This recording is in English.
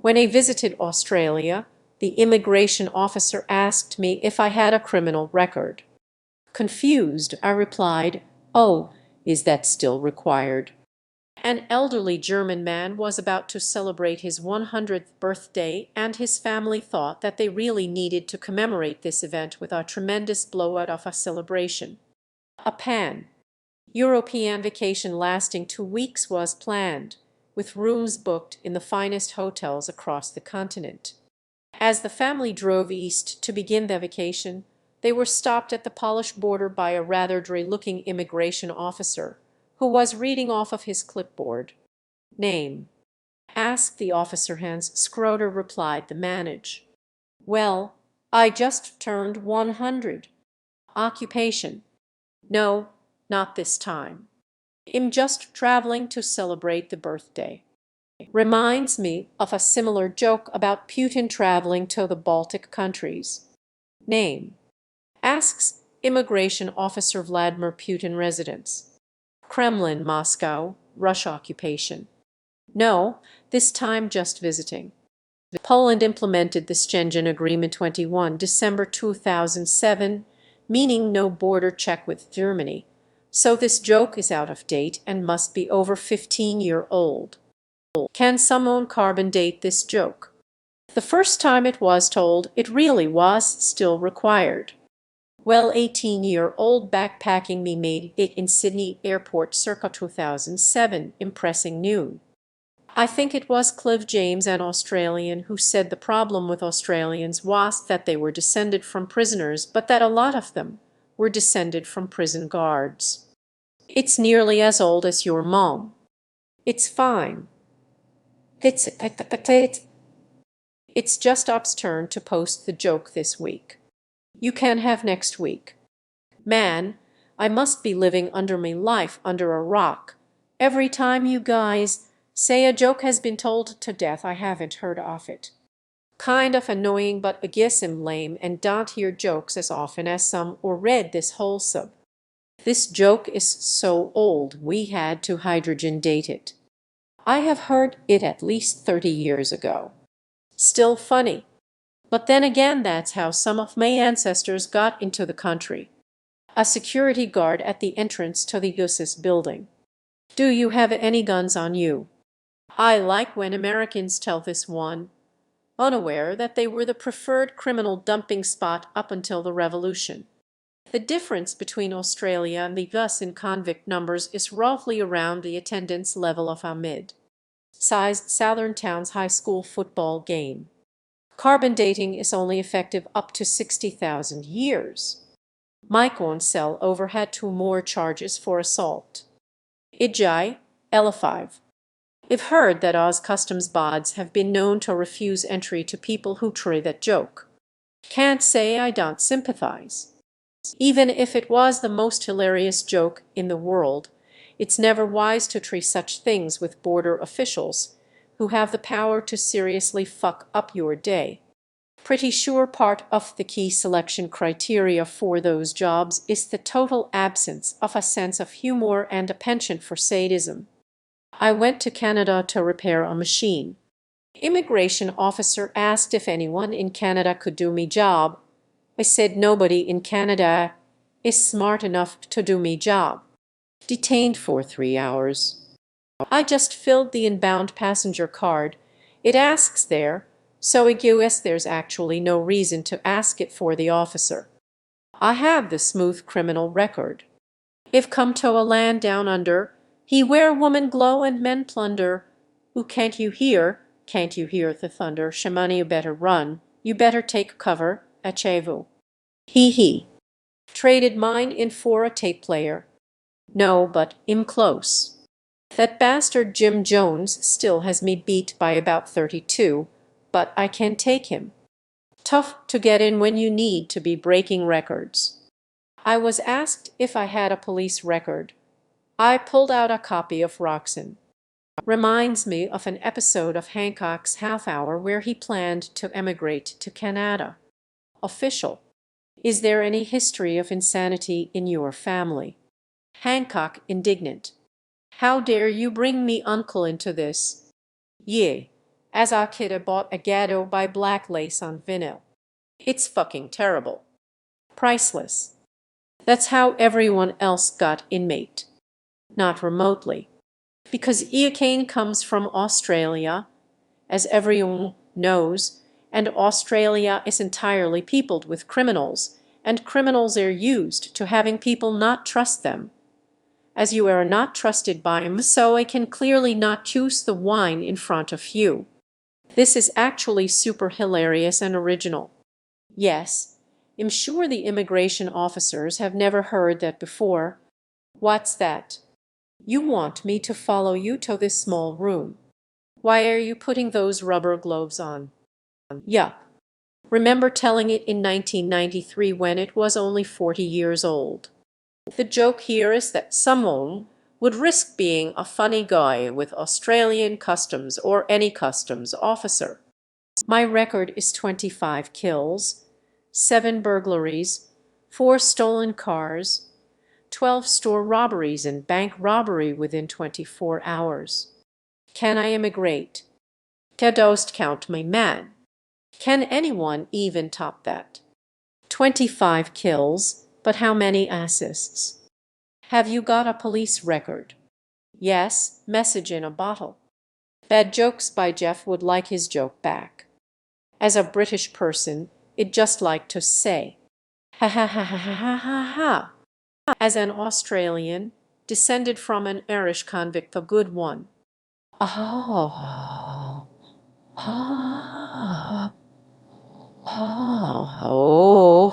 When I visited Australia, the immigration officer asked me if I had a criminal record. Confused, I replied, "Oh, is that still required?" An elderly German man was about to celebrate his 100th birthday, and his family thought that they really needed to commemorate this event with a tremendous blowout of a celebration. A European vacation lasting 2 weeks was planned, with rooms booked in the finest hotels across the continent. As the family drove east to begin their vacation, they were stopped at the Polish border by a rather dry-looking immigration officer, who was reading off of his clipboard. "Name?" asked the officer. Hans Schroeder, replied the manager. "Well, I just turned 100. Occupation?" "No, not this time. I'm just traveling to celebrate the birthday." Reminds me of a similar joke about Putin traveling to the Baltic countries. "Name?" asks immigration officer. "Vladimir Putin. Residence?" "Kremlin, Moscow. Russia occupation?" "No, this time just visiting." Poland implemented the Schengen Agreement 21 December 2007, meaning no border check with Germany. So this joke is out of date and must be over 15-year-old. Can someone carbon date this joke? The first time it was told, it really was still required. Well, 18-year-old backpacking me made it in Sydney Airport circa 2007, impressing noon. I think it was Clive James, an Australian, who said the problem with Australians was that they were descended from prisoners, but that a lot of them were descended from prison guards. It's nearly as old as your mom. It's fine. It's just Up's turn to post the joke this week. You can have next week. Man, I must be living under my life under a rock. Every time you guys say a joke has been told to death, I haven't heard of it. Kind of annoying, but I guess I'm lame and don't hear jokes as often as some or read this whole sub. This joke is so old we had to hydrogen date it. I have heard it at least 30 years ago. Still funny. But then again, that's how some of my ancestors got into the country. A security guard at the entrance to the USIS building. "Do you have any guns on you?" I like when Americans tell this one, unaware that they were the preferred criminal dumping spot up until the revolution. The difference between Australia and the US in convict numbers is roughly around the attendance level of a mid-sized southern town's high school football game. Carbon dating is only effective up to 60,000 years. Mike Oncel over had 2 more charges for assault. Ijai, L5. I've heard that Oz Customs bods have been known to refuse entry to people who try that joke. Can't say I don't sympathize. Even if it was the most hilarious joke in the world, it's never wise to treat such things with border officials who have the power to seriously fuck up your day. Pretty sure part of the key selection criteria for those jobs is the total absence of a sense of humor and a penchant for sadism. I went to Canada to repair a machine. Immigration officer asked if anyone in Canada could do me job. I said nobody in Canada is smart enough to do me job. Detained for 3 hours. I just filled the inbound passenger card. It asks there, so I guess there's actually no reason to ask it for the officer. I have the smooth criminal record. If come to a land down under, he where woman glow and men plunder. Who can't you hear? Can't you hear the thunder? Shamani, you better run. You better take cover. Achevu. He. Traded mine in for a tape player. No, but I'm close. That bastard Jim Jones still has me beat by about 32, but I can take him. Tough to get in when you need to be breaking records. I was asked if I had a police record. I pulled out a copy of Roxanne. Reminds me of an episode of Hancock's Half Hour where he planned to emigrate to Canada. Official. Is there any history of insanity in your family? Hancock, indignant. How dare you bring me uncle into this? Ye. as a kid I bought a Gado by Black Lace on vinyl. It's fucking terrible. Priceless. That's how everyone else got Inmate. Not remotely. Because Iacane comes from Australia, as everyone knows, and Australia is entirely peopled with criminals, and criminals are used to having people not trust them. As you are not trusted by him, so I can clearly not choose the wine in front of you. This is actually super hilarious and original. Yes, I'm sure the immigration officers have never heard that before. What's that? You want me to follow you to this small room. Why are you putting those rubber gloves on? Yup. Remember telling it in 1993 when it was only 40 years old. The joke here is that someone would risk being a funny guy with Australian customs or any customs officer. My record is 25 kills, 7 burglaries, 4 stolen cars, 12 store robberies and bank robbery within 24 hours. Can I immigrate? Dost count my man. Can anyone even top that? 25 kills, but how many assists? Have you got a police record? Yes, message in a bottle. Bad jokes by Jeff would like his joke back. As a British person, I'd just like to say, ha ha ha ha ha ha ha ha. As an Australian, descended from an Irish convict, a good one. Oh, oh, oh,